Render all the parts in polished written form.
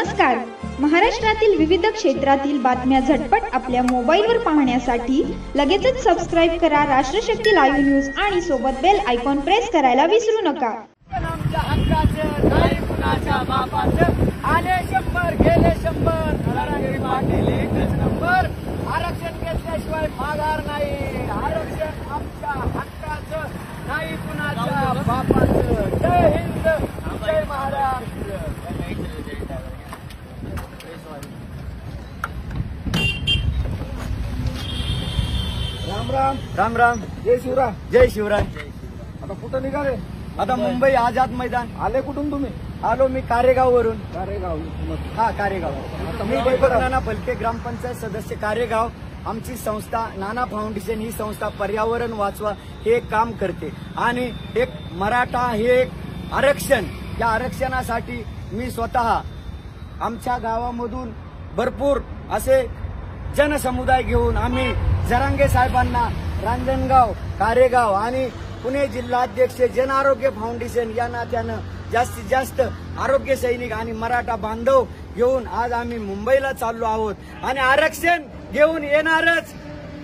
नमस्कार. महाराष्ट्रातील विविध क्षेत्रातील बातम्या झटपट आपल्या मोबाईलवर पाहण्यासाठी लगेचच सबस्क्राइब करा राष्ट्रशक्ती लाईव्ह न्यूज आणि सोबत बेल आयकॉन प्रेस करायला विसरू नका. आमच्या हक्काचं नाही कुणाच्या बापाचं. आले 100 गेले 100 धडाधडी पाटील एकच नंबर. आरक्षण घेतल्याशिवाय माघार नाही. आरक्षण आमच्या हक्काचं नाही कुणाच्या बापाचं. जय हिंद, जय महाराष्ट्र. राम राम राम राम. जय शिवराय. जय शिवराय. आता कुठं निघाले? आता मुंबई आझाद मैदान आले कुठून तुम्ही? आलो मी कारेगाव वरून. कारेगाव. हा कारेगाव. मी दीपक नाना फलके, ग्रामपंचायत सदस्य कारेगाव. आमची संस्था नाना फाउंडेशन ही संस्था पर्यावरण वाचवा हे काम करते आणि एक मराठा हे एक आरक्षण, या आरक्षणासाठी मी स्वतः आमच्या गावामधून भरपूर असे जनसमुदाय घेऊन आम्ही जरांगे साहेबांना रांजणगाव, कारेगाव आणि पुणे जिल्हाध्यक्ष जन आरोग्य फाउंडेशन या नात्यानं जास्तीत जास्त आरोग्य सैनिक आणि मराठा बांधव घेऊन आज आम्ही मुंबईला चाललो आहोत आणि आरक्षण घेऊन येणारच.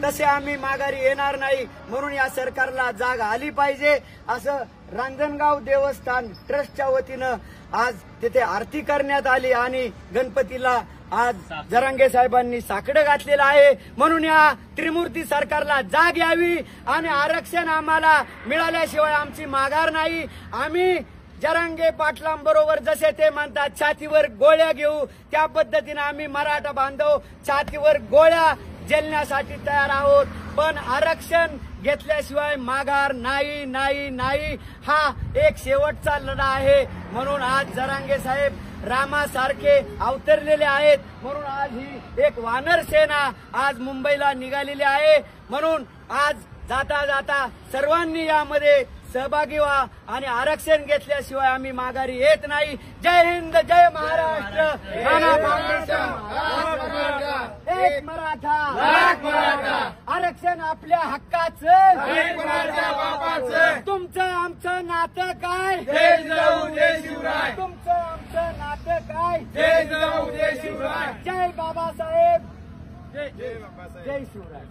तसे आम्ही माघारी येणार नाही. म्हणून या सरकारला जाग आली पाहिजे असं रांजणगाव देवस्थान ट्रस्टच्या वतीनं आज तिथे आरती करण्यात आली आणि गणपतीला आज जरांगे साहेबांनी साकडं घातलेलं आहे. म्हणून या त्रिमूर्ती सरकारला जाग यावी आणि आरक्षण आम्हाला मिळाल्याशिवाय आमची माघार नाही. आम्ही जरांगे पाटलांबरोबर जसे ते म्हणतात छातीवर गोळ्या घेऊ, त्या पद्धतीने आम्ही मराठा बांधव छातीवर गोळ्या झेलण्यासाठी तयार आहोत. पण आरक्षण घेतल्याशिवाय माघार नाही नाही नाही. हा एक शेवटचा लढा आहे. म्हणून आज जरांगे साहेब रामासारखे अवतरलेले आहेत. म्हणून आज ही एक वानर सेना आज मुंबईला निघालेली आहे. म्हणून आज जाता जाता सर्वांनी यामध्ये सहभागी व्हा आणि आरक्षण घेतल्याशिवाय आम्ही माघारी येत नाही. जय हिंद, जय महाराष्ट्र. नाना फाउंडेशन, एक मराठा, आरक्षण आपल्या हक्काचं, तुमचं आमचं नातं काय? तुमचं आमचं नातं काय? जय बाबासाहेब, जय शिवराय.